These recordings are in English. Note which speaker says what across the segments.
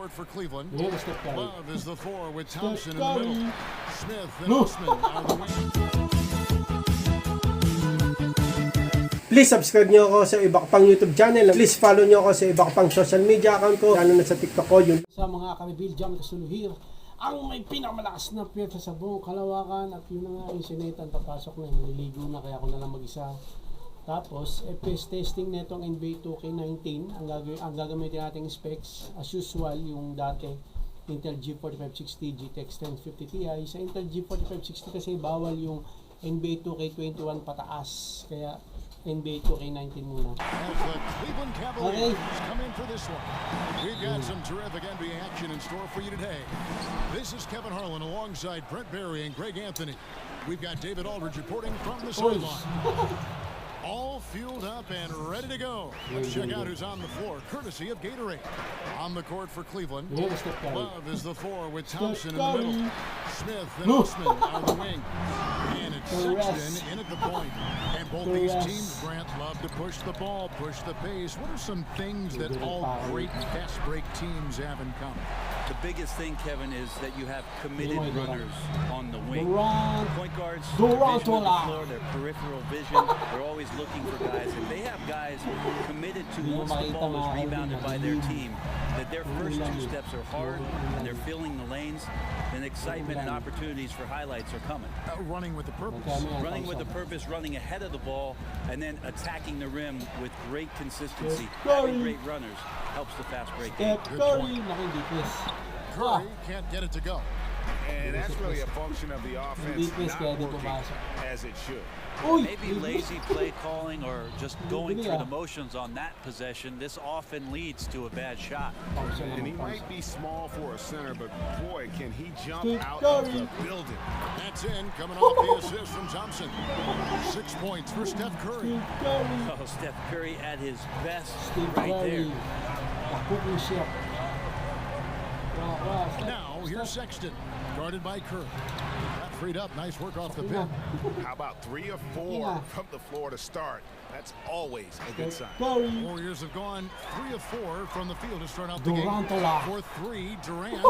Speaker 1: court for Cleveland.
Speaker 2: Step
Speaker 1: Love is the 4 with Thompson in the middle. Smith and Osman are the wing.
Speaker 2: Please subscribe nyo ako sa iba pang YouTube channel. Please follow nyo ako sa iba pang social media account ko. Lalo na sa TikTok ko. Yun. Sa mga ka-reveal Jomel kasuluhir, ang may pinakamalakas na pwersa sa buong kalawakan. At yun na nga yung sinetang papasok na. Naliligo na kaya ako na lang mag-isa. Tapos, FPS testing netong NBA 2K19. Ang gagamitin nating specs, as usual, yung dati Intel G4560, GTX 1050 Ti. Sa Intel G4560 kasi bawal yung NBA 2K21 pataas. Kaya NBA 2K19 muna.
Speaker 1: Cleveland Cavaliers come in for this one. We've got some terrific NBA action in store for you today. This is Kevin Harlan alongside Brent Barry and Greg Anthony. We've got David Aldridge reporting from the sideline. All fueled up and ready to go. Let's check out who's on the floor, courtesy of Gatorade. On the court for Cleveland, Love is the 4 with Thompson in the middle. Smith and Osman are the wing. And it's Sexton in at the point. And both these teams, Grant, love to push the ball, push the pace. What are some things that all great fast break teams have in common?
Speaker 3: The biggest thing, Kevin, is that you have committed runners on the wing. Point guards, their vision on the floor, their peripheral vision, they're always looking for guys. If they have guys committed to once the ball is rebounded by their team, that their first 2 steps are hard and they're filling the lanes, then excitement and opportunities for highlights are coming.
Speaker 1: Running with a purpose.
Speaker 3: Running with a purpose, running ahead of the ball, and then attacking the rim with great consistency. Having great runners helps the fast break game.
Speaker 1: Curry can't get it to go.
Speaker 4: And that's really a function of the offense not working as it should.
Speaker 3: Maybe lazy play calling or just going through the motions on that possession. This often leads to a bad shot.
Speaker 4: And he might be small for a center, but boy, can he jump out of the building.
Speaker 1: That's in, coming off the assist from Thompson. 6 points for Steph Curry.
Speaker 3: Oh, Steph Curry at his best right there.
Speaker 1: Now, here's Sexton, guarded by Curry. Got freed up, nice work off the pin.
Speaker 4: How about 3 or 4 from the floor to start? That's always a good sign.
Speaker 1: Warriors have gone 3 of 4 from the field to start out the game. For 3, Durant.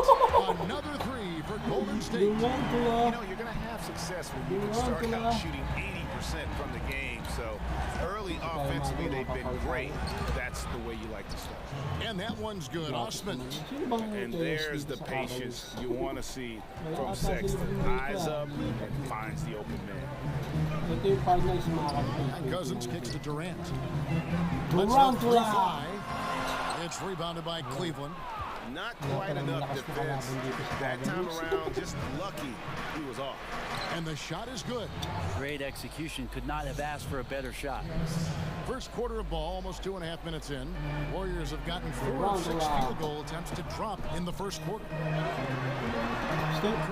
Speaker 1: Another 3 for Golden State.
Speaker 4: You know, you're going to have success when you can start out shooting 80% from the game. So early offensively, they've been great. That's the way you like to start.
Speaker 1: And that one's good. Osman.
Speaker 4: And there's the patience you want to see from Sexton. Eyes up and finds the open man.
Speaker 1: And Cousins kicks to Durant. Durant. It's rebounded by Cleveland.
Speaker 4: Not quite enough defense. That time around, just lucky he was off.
Speaker 1: And the shot is good.
Speaker 3: Great execution. Could not have asked for a better shot.
Speaker 1: First quarter of ball, almost 2.5 minutes in. Warriors have gotten 4 of 6 field goal attempts to drop in the first quarter.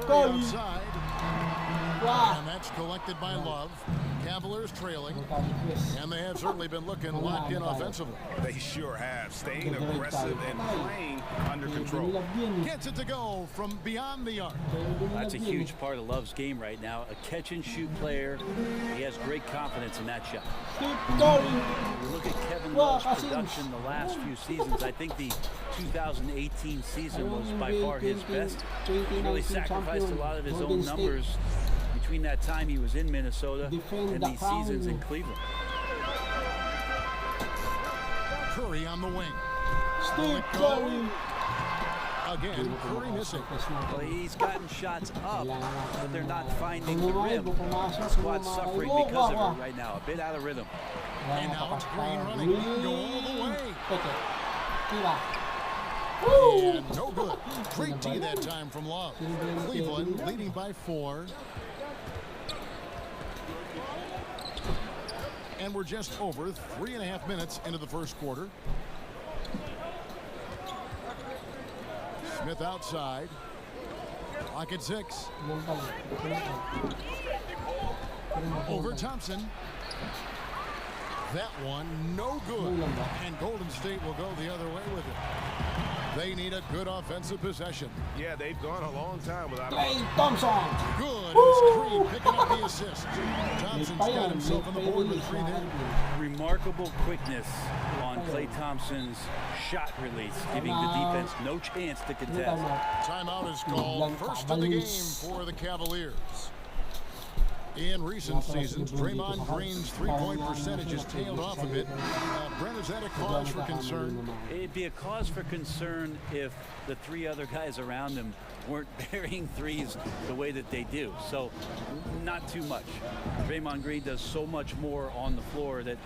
Speaker 1: Curry outside. And that's collected by Love. Cavaliers trailing. And they have certainly been looking locked in offensively.
Speaker 4: They sure have. Staying aggressive and playing under control.
Speaker 1: Gets it to go from beyond the arc.
Speaker 3: That's a huge part of Love's game right now. A catch-and-shoot player. He has great confidence in that shot. You look at Kevin Love's production the last few seasons. I think the 2018 season was by far his best. He really sacrificed a lot of his own numbers between that time he was in Minnesota and these seasons in Cleveland.
Speaker 1: Curry on the wing. Curry. Again, Curry missing.
Speaker 3: Well, he's gotten shots up, but they're not finding the rim. The squad's suffering because of it right now. A bit out of rhythm.
Speaker 1: And now it's Green running. Go all the way. And no good. Great tee that time from Love. Cleveland leading by 4. And we're just over 3.5 minutes into the first quarter. Smith outside. Clock at 6. Over Thompson. That one no good. And Golden State will go the other way with it. They need a good offensive possession.
Speaker 4: Yeah, they've gone a long time without a
Speaker 2: Klay Thompson.
Speaker 1: Good. It's Green picking up the assist. Thompson's got himself on the board with 3 there.
Speaker 3: Remarkable quickness on Klay Thompson's shot release, giving the defense no chance to contest.
Speaker 1: Timeout is called. First of the game for the Cavaliers. In recent seasons, Draymond Green's three-point percentage has tailed off a bit. Brent, is that a cause for concern?
Speaker 3: It'd be a cause for concern if the 3 other guys around him weren't burying threes the way that they do. So, not too much. Draymond Green does so much more on the floor that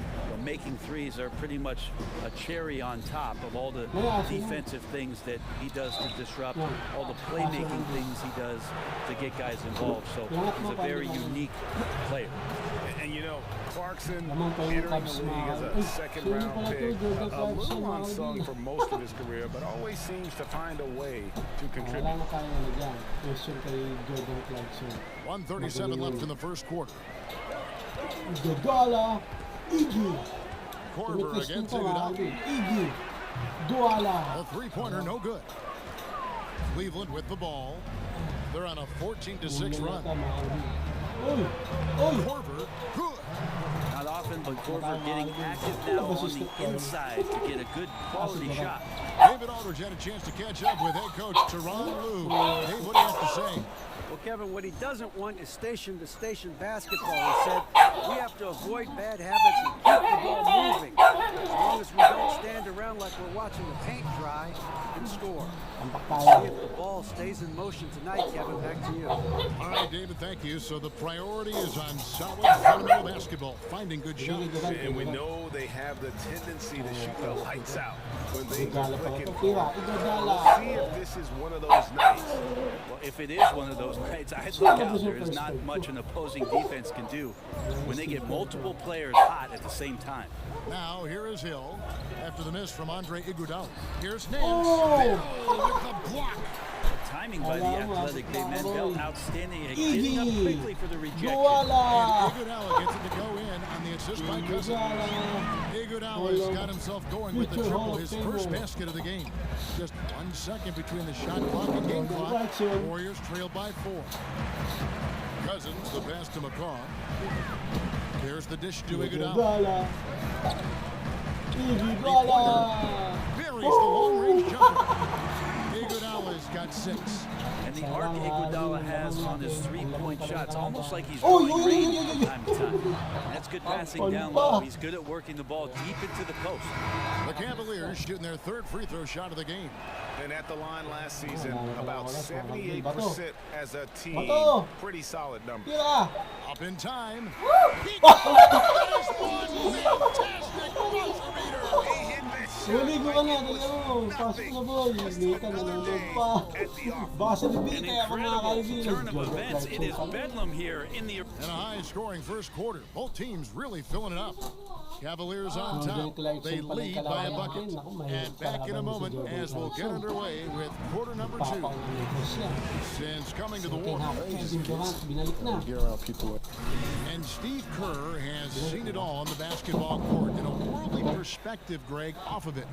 Speaker 3: making threes are pretty much a cherry on top of all the defensive things that he does to disrupt, all the playmaking things he does to get guys involved. So, he's a very unique player.
Speaker 4: And you know, Clarkson entering the league as a second-round pick, a little unsung for most of his career, but always seems to find a way to contribute.
Speaker 1: 1:37 left in the first quarter.
Speaker 2: Iguodala, Iggy.
Speaker 1: Korver against Iguodala.
Speaker 2: Iggy, Iguodala.
Speaker 1: A three-pointer, no good. Cleveland with the ball. They're on a 14-6 run. Korver, good.
Speaker 3: Not often, but Korver getting active now on the inside to get a good quality shot.
Speaker 1: David Aldridge had a chance to catch up with head coach Tyronn Lue. Dave, what do you have to say?
Speaker 5: Well, Kevin, what he doesn't want is station-to-station basketball. He said we have to avoid bad habits and keep the ball moving. As long as we don't stand around like we're watching the paint dry and score. See if the ball stays in motion tonight, Kevin. Back to you.
Speaker 1: All right, David, thank you. So the priority is on solid fundamental basketball, finding good shots.
Speaker 4: And we know they have the tendency to shoot the lights out when things are clicking. We'll see if this is one of those nights.
Speaker 3: Well, if it is one of those nights, I look out. There is not much an opposing defense can do when they get multiple players hot at the same time.
Speaker 1: Now, here is Hill after the miss from Andre Iguodala. Here's Nance. With the block.
Speaker 3: Timing by the athletic Dave Mandel, outstanding at getting up quickly for the rejection.
Speaker 1: And Iguodala gets it to go in on the assist by Cousins. Iguodala's got himself going with the triple, his first basket of the game. Just 1 second between the shot clock and game clock. Warriors trail by 4. Cousins, the pass to McCaw. There's the dish to Iguodala. Buries the long-range jumper. Iguodala's got 6.
Speaker 3: And the arc Iguodala has on his three-point shots, almost like he's drawing range from time to time. And that's good passing down low. He's good at working the ball deep into the post.
Speaker 1: The Cavaliers shooting their 3rd free throw shot of the game.
Speaker 4: And at the line last season, about 78% as a team. Pretty solid number.
Speaker 1: Up in time. He got one fantastic buzzer beater. He hit that shot.
Speaker 3: An incredible turn of events. It is bedlam here in the...
Speaker 1: And a high-scoring first quarter. Both teams really filling it up. Cavaliers on top. They lead by a bucket. And back in a moment as we'll get underway with quarter number 2. Since coming to the war. And Steve Kerr has seen it all on the basketball court. In a worldly perspective, Greg, off of it.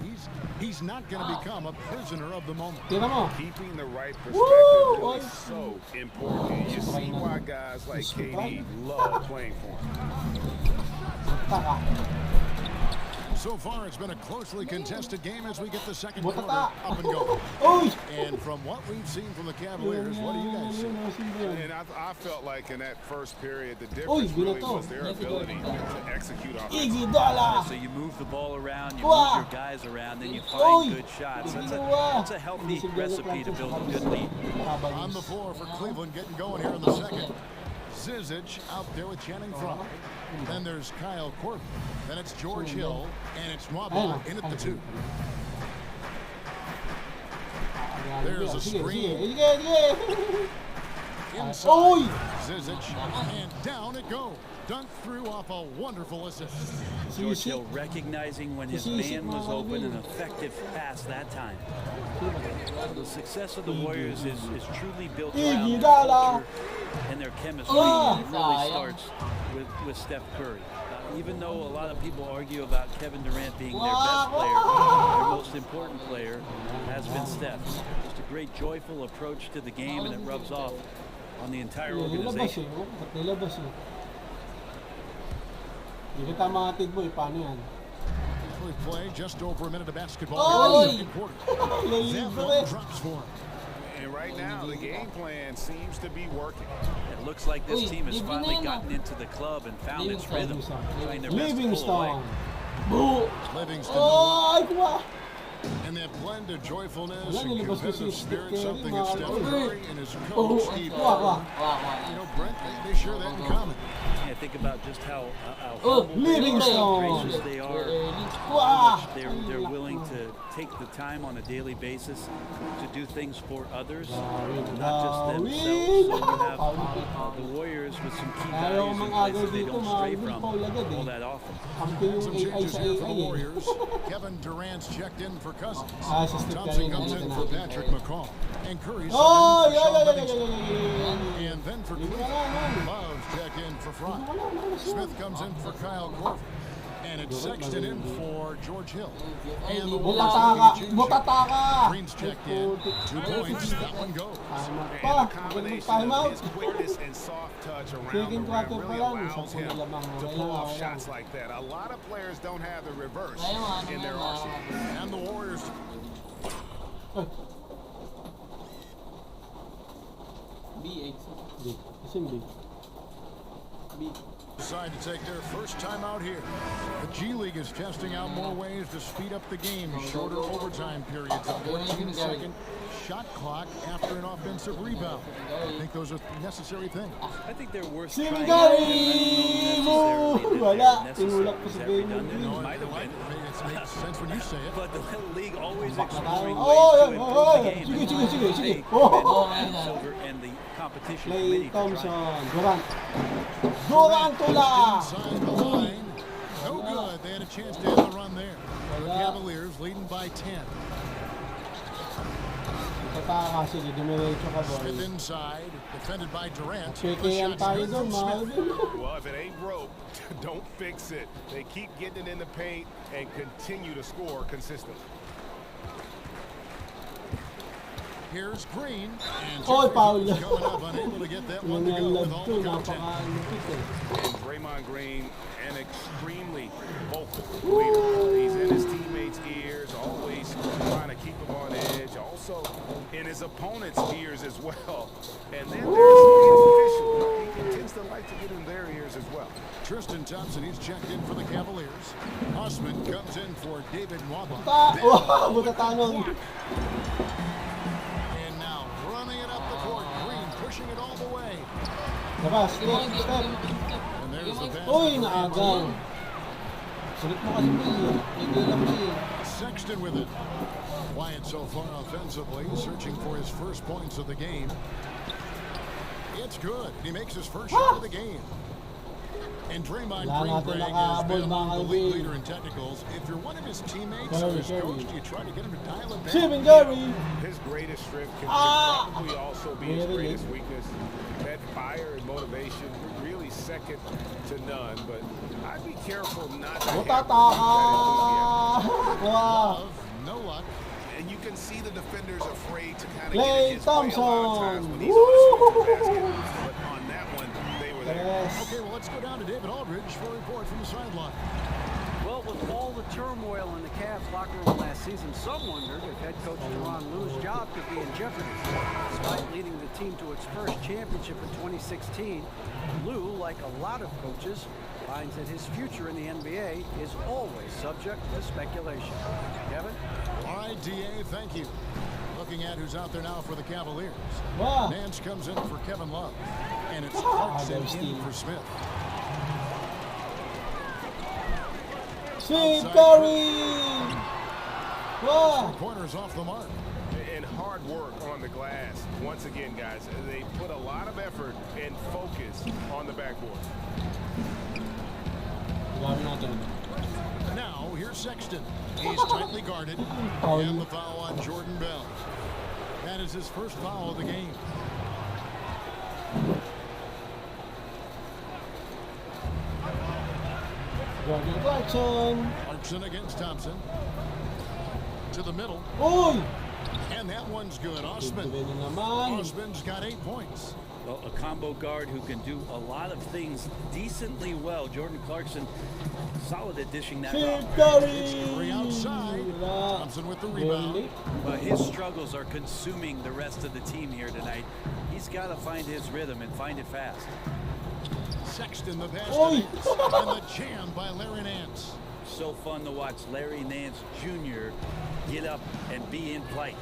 Speaker 1: He's not going to become a prisoner of the moment.
Speaker 4: Keeping the right perspective is so important. You see why guys like KD love playing for him.
Speaker 1: So far, it's been a closely contested game as we get the second quarter up and going. And from what we've seen from the Cavaliers, what do you guys see?
Speaker 4: And I felt like in that first period, the difference really was their ability to execute offense.
Speaker 3: So you move the ball around, you move your guys around, then you find good shots. That's a healthy recipe to build a good lead.
Speaker 1: On the floor for Cleveland, getting going here in the second. Zizic out there with Channing Frye. Then there's Kyle Korver. Then it's George Hill, and it's Nwaba in at the 2. There's a screen. Inside. Zizic, and down it goes. Dunked through off a wonderful assist.
Speaker 3: George Hill recognizing when his man was open, an effective pass that time. The success of the Warriors is truly built around their culture and their chemistry. It really starts with Steph Curry. even though a lot of people argue about Kevin Durant being their best player, their most important player has been Steph. Just a great joyful approach to the game, and it rubs off on the entire organization.
Speaker 2: Nilabas eh. Hindi ka mahatid mo eh, paano yan?
Speaker 1: We've played just over a minute of basketball
Speaker 2: Oh!
Speaker 1: here in the second quarter. That one drops for him.
Speaker 4: And right now, the game plan seems to be working.
Speaker 3: It looks like this team has finally gotten into the club and found its rhythm, trying their best to pull away.
Speaker 2: Livingston.
Speaker 1: Livingston.
Speaker 2: Oh, ay kuha.
Speaker 1: And that blend of joyfulness
Speaker 2: Wala,
Speaker 1: and
Speaker 2: nilabas ko
Speaker 1: competitive
Speaker 2: si
Speaker 1: spirit,
Speaker 2: Steph
Speaker 1: something
Speaker 2: Curry,
Speaker 1: that Steph
Speaker 2: mga
Speaker 1: Curry and his
Speaker 2: Oh,
Speaker 1: coach, Steve
Speaker 2: kuha.
Speaker 1: you know, Brent, they share that in common.
Speaker 3: Yeah, think about just how
Speaker 2: Oh,
Speaker 3: humble they are,
Speaker 2: Livingston.
Speaker 3: how gracious they are,
Speaker 2: Kuha.
Speaker 3: how much they're willing to take the time on a daily basis to do things for others, not just themselves. So you have the Warriors with some key values in place that they don't stray from all that often.
Speaker 2: Kampi yung
Speaker 1: Some
Speaker 2: AI
Speaker 1: changes
Speaker 2: sa
Speaker 1: here for the
Speaker 2: AI eh.
Speaker 1: Warriors. Kevin Durant's checked in for Cousins.
Speaker 2: Ah, sa Steph
Speaker 1: Thompson
Speaker 2: Curry
Speaker 1: comes in
Speaker 2: na
Speaker 1: for
Speaker 2: natin.
Speaker 1: Patrick McCall. And Curry
Speaker 2: Oh,
Speaker 1: subbed in for
Speaker 2: yeah,
Speaker 1: Sean
Speaker 2: yeah,
Speaker 1: Livingston.
Speaker 2: yeah.
Speaker 1: And then for
Speaker 2: Wala,
Speaker 1: Cleveland,
Speaker 2: wala.
Speaker 1: Love check in for Fry. Smith comes in for Kyle Korver. And it's Sexton in for George Hill. And the Warriors
Speaker 2: Butataka!
Speaker 1: Green's checked in. 2 points. That one goes.
Speaker 2: Time out
Speaker 4: And
Speaker 2: pa.
Speaker 4: the combination
Speaker 2: Time
Speaker 4: of
Speaker 2: out.
Speaker 4: his quickness and soft touch around the
Speaker 2: Second
Speaker 4: rim
Speaker 2: quarter pa
Speaker 4: really
Speaker 2: lang.
Speaker 4: allows him
Speaker 2: Sampu na lamang.
Speaker 4: to
Speaker 2: Okay
Speaker 4: pull
Speaker 2: lang,
Speaker 4: off
Speaker 2: okay lang.
Speaker 4: shots like that. A lot of players don't have the reverse in their arsenal.
Speaker 1: And the Warriors
Speaker 2: B. Kasing B. B.
Speaker 1: decide to take their first time out here. The G League is testing out more ways to speed up the game. Shorter overtime periods, a 14-second shot clock after an offensive rebound. I think those are necessary things.
Speaker 3: I think they're worth
Speaker 2: Sing
Speaker 3: trying.
Speaker 2: Gary! Wala. Tinulak ko sa game ng
Speaker 3: Redundant.
Speaker 2: Green.
Speaker 3: Might have been.
Speaker 1: It makes sense when you say it.
Speaker 3: But the league always exploring
Speaker 2: Oh,
Speaker 3: ways to
Speaker 2: yeah,
Speaker 3: improve
Speaker 2: oh,
Speaker 3: the
Speaker 2: yeah.
Speaker 3: game.
Speaker 2: Sige, sige, sige, sige.
Speaker 3: They
Speaker 2: Oh.
Speaker 3: commend Silver and the competition
Speaker 2: Clay
Speaker 3: committee for trying.
Speaker 2: Thompson. Durant. Durant tula!
Speaker 1: Inside the line. No good. They had a chance to end the run there. The Cavaliers leading by 10.
Speaker 2: Tataka, sige, dumiretso ka, boy.
Speaker 1: Smith inside, defended by Durant.
Speaker 2: Kaya tayo doon, mahal din.
Speaker 4: Well, if it ain't broke, don't fix it. They keep getting it in the paint and continue to score consistently.
Speaker 1: Here's Green. And
Speaker 2: Oh, foul.
Speaker 1: coming up, unable to get that one to
Speaker 2: Yung
Speaker 1: go with
Speaker 2: love
Speaker 1: all
Speaker 2: to,
Speaker 1: the contact.
Speaker 2: napaka-lupit eh.
Speaker 4: And Draymond Green, an extremely vocal leader. He's in his teammates' ears, always trying to keep them on edge. Also in his opponents' ears as well. And then there's the official. He tends to like to get in their ears as well.
Speaker 1: Tristan Thompson, he's checked in for the Cavaliers. Osman comes in for David Nwaba.
Speaker 2: Wow, butatanon.
Speaker 1: And now running it up the court. Green pushing it all the way.
Speaker 2: Labas, step.
Speaker 1: And there's the pass.
Speaker 2: Uy, naagaw. Sulit mo kasi Bill. Hindi lang siya.
Speaker 1: Sexton with it. Quiet so far offensively, searching for his first points of the game. It's good. He makes his first shot of the game. And Draymond
Speaker 2: Wala
Speaker 1: Green
Speaker 2: natin
Speaker 1: has been
Speaker 2: nakahabol,
Speaker 1: among the
Speaker 2: mga
Speaker 1: league
Speaker 2: Will.
Speaker 1: leader in technicals. If you're one of his teammates
Speaker 2: Curry,
Speaker 1: or his
Speaker 2: Curry.
Speaker 1: coach, do you try to get him to dial it back?
Speaker 2: Stephen Curry.
Speaker 4: His greatest strength can
Speaker 2: Ah!
Speaker 4: probably also be his
Speaker 2: Really?
Speaker 4: greatest weakness. That fire and motivation, really second to none. But I'd be careful not to
Speaker 2: Butataka.
Speaker 4: that enthusiasm.
Speaker 2: Wow.
Speaker 1: No luck.
Speaker 4: And you can see the defenders afraid to kind of
Speaker 2: Clay
Speaker 4: get in his way a lot of times
Speaker 2: Thompson.
Speaker 4: when he's on his way to the basket. But on that one, they were there.
Speaker 2: Yes.
Speaker 1: Okay, well, let's go down to David Aldridge for a report from the sideline.
Speaker 5: Well, with all the turmoil in the Cavs locker room last season, some wondered if head coach Teron Lue's job could be in jeopardy. Despite leading the team to its first championship in 2016, Lue, like a lot of coaches, finds that his future in the NBA is always subject to speculation. Kevin?
Speaker 1: All right, DA, thank you. Looking at who's out there now for the Cavaliers.
Speaker 2: Wow.
Speaker 1: Nance comes in for Kevin Love. And it's Clarkson in
Speaker 2: Steve.
Speaker 1: for Smith.
Speaker 2: Steve Curry. Wow.
Speaker 1: Corners off the mark.
Speaker 4: And hard work on the glass. Once again, guys, they put a lot of effort and focus on the backboard.
Speaker 2: Gawin natin.
Speaker 1: Now, here's Sexton. He's tightly guarded. And the foul on Jordan Bell. That is his first foul of the game.
Speaker 2: Jordan Clarkson.
Speaker 1: Clarkson against Thompson. To the middle.
Speaker 2: Uy!
Speaker 1: And that one's good. Osman.
Speaker 2: Tuloy na naman.
Speaker 1: Osman's got 8 points.
Speaker 3: Well, a combo guard who can do a lot of things decently well. Jordan Clarkson, solid at dishing that rock.
Speaker 1: Three outside. Thompson with the rebound.
Speaker 3: But his struggles are consuming the rest of the team here tonight. He's got to find his rhythm and find it fast.
Speaker 1: Sexton the pass
Speaker 2: Oy!
Speaker 1: to Nance. And the jam by Larry Nance.
Speaker 3: So fun to watch Larry Nance Jr. get up and be in play.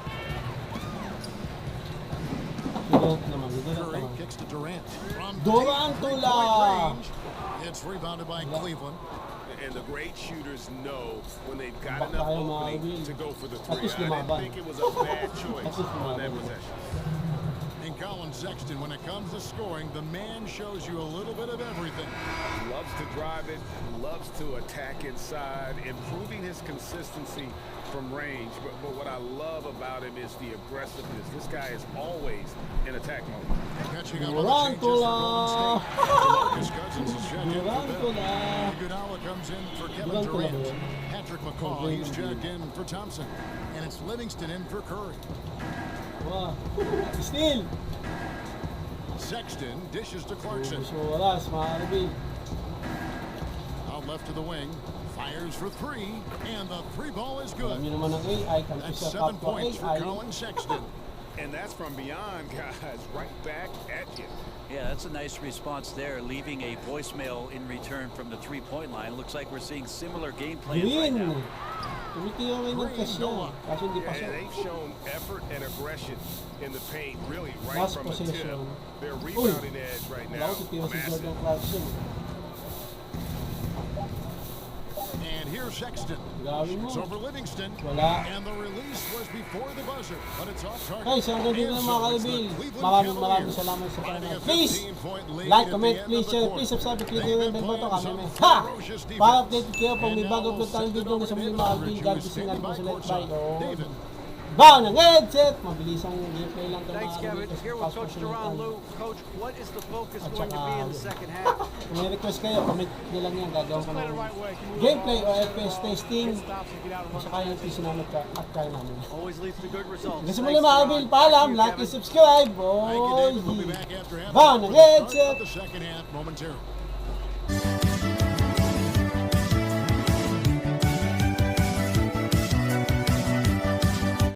Speaker 1: Curry kicks to Durant. From
Speaker 2: Durant
Speaker 1: deep
Speaker 2: tula.
Speaker 1: three-point range. It's rebounded by Cleveland.
Speaker 4: And the great shooters know when they've got
Speaker 2: Baka
Speaker 4: enough
Speaker 2: tayo
Speaker 4: opening
Speaker 2: makakawin.
Speaker 4: to go for the
Speaker 2: At
Speaker 4: three.
Speaker 2: least
Speaker 4: I didn't
Speaker 2: lumaban.
Speaker 4: think it was a bad
Speaker 2: At
Speaker 4: choice
Speaker 2: least
Speaker 4: on that
Speaker 2: lumaban.
Speaker 4: possession.
Speaker 1: And Colin Sexton, when it comes to scoring, the man shows you a little bit of everything.
Speaker 4: Loves to drive it, loves to attack inside, improving his consistency from range. But what I love about him is the aggressiveness. This guy is always in attack mode.
Speaker 1: Catching up on the changes for Golden State. Marcus Cousins is checked in for Bill. Iguodala comes in for Kevin Durant. Patrick McCaw, he's checked in for Thompson. And it's Livingston in for Curry.
Speaker 2: Wow. Steal.
Speaker 1: Sexton dishes to Clarkson.
Speaker 2: So oras, mga kaibigan.
Speaker 1: Out left to the wing. Fires for three. And the three ball is good.
Speaker 2: Alam niyo naman ang AI, kampi
Speaker 1: That's
Speaker 2: sa
Speaker 1: 7
Speaker 2: kapwa
Speaker 1: points for
Speaker 2: AI.
Speaker 1: Colin Sexton.
Speaker 4: And that's from beyond, guys, right back at you.
Speaker 3: Yeah, that's a nice response there, leaving a voicemail in return from the three-point line. Looks like we're seeing similar game plans right
Speaker 2: Green.
Speaker 3: now.
Speaker 2: Tumitiyawin ng kasya. Kasi hindi pa
Speaker 4: Yeah,
Speaker 2: siya.
Speaker 4: they've shown effort and aggression in the paint, really right
Speaker 2: Last
Speaker 4: from the tip.
Speaker 2: possession.
Speaker 4: Their rebounding edge right
Speaker 2: Wala
Speaker 4: now,
Speaker 2: ko titiwa si
Speaker 4: massive.
Speaker 2: Jordan Clarkson.
Speaker 1: And here's Sexton.
Speaker 2: Gawin mo.
Speaker 1: It's over Livingston.
Speaker 2: Wala.
Speaker 1: And the release was before the buzzer, but it's off target.
Speaker 2: Guys, ang ganda
Speaker 1: And
Speaker 2: ng
Speaker 1: so
Speaker 2: mga
Speaker 1: it's the
Speaker 2: kaibigan.
Speaker 1: Cleveland
Speaker 2: Maraming
Speaker 1: Cavaliers
Speaker 2: salamat sa
Speaker 1: finding a
Speaker 2: panonood. Please,
Speaker 1: 15-point lead
Speaker 2: like,
Speaker 1: at
Speaker 2: comment,
Speaker 1: the end
Speaker 2: please
Speaker 1: of the
Speaker 2: share,
Speaker 1: quarter.
Speaker 2: please subscribe, click
Speaker 1: They've
Speaker 2: the
Speaker 1: been
Speaker 2: bell button
Speaker 1: playing
Speaker 2: kami.
Speaker 1: some
Speaker 2: Ha!
Speaker 1: ferocious defense.
Speaker 2: Para updated kayo pag may
Speaker 1: And
Speaker 2: bago
Speaker 1: now
Speaker 2: upload tayong
Speaker 1: send it
Speaker 2: video
Speaker 1: over
Speaker 2: sa
Speaker 1: to
Speaker 2: mga
Speaker 1: David
Speaker 2: Alvin,
Speaker 1: Aldridge,
Speaker 2: God
Speaker 1: who's
Speaker 2: bless
Speaker 1: standing
Speaker 2: po
Speaker 1: by
Speaker 2: sa Let's
Speaker 1: courtside.
Speaker 2: Buy.
Speaker 1: David.
Speaker 2: Ba ng headset! Mabilisang gameplay lang ito
Speaker 5: Thanks,
Speaker 2: mga
Speaker 5: Kevin.
Speaker 2: kaibigan.
Speaker 5: Here with
Speaker 2: Pasok
Speaker 5: Coach
Speaker 2: sa
Speaker 5: Duran.
Speaker 2: mental.
Speaker 5: Lou, Coach, what is the focus
Speaker 2: At
Speaker 5: going to
Speaker 2: saka,
Speaker 5: be in the second half?
Speaker 2: Kung may request kayo, comment nyo lang yan. Gagawin ko ng gameplay o FPS testing. O saka yung PC namin at kaya namin.
Speaker 5: Always leads to good results.
Speaker 2: Kasi
Speaker 5: Thanks,
Speaker 2: muli mga
Speaker 5: Duran.
Speaker 2: kaibigan, paalam,
Speaker 5: Thank you,
Speaker 2: like
Speaker 5: Kevin.
Speaker 2: and subscribe.
Speaker 1: Thank you,
Speaker 2: Boy!
Speaker 1: David. We'll be back after halftime
Speaker 2: Ba ng
Speaker 1: for the start
Speaker 2: headset!
Speaker 1: of the second half momentarily.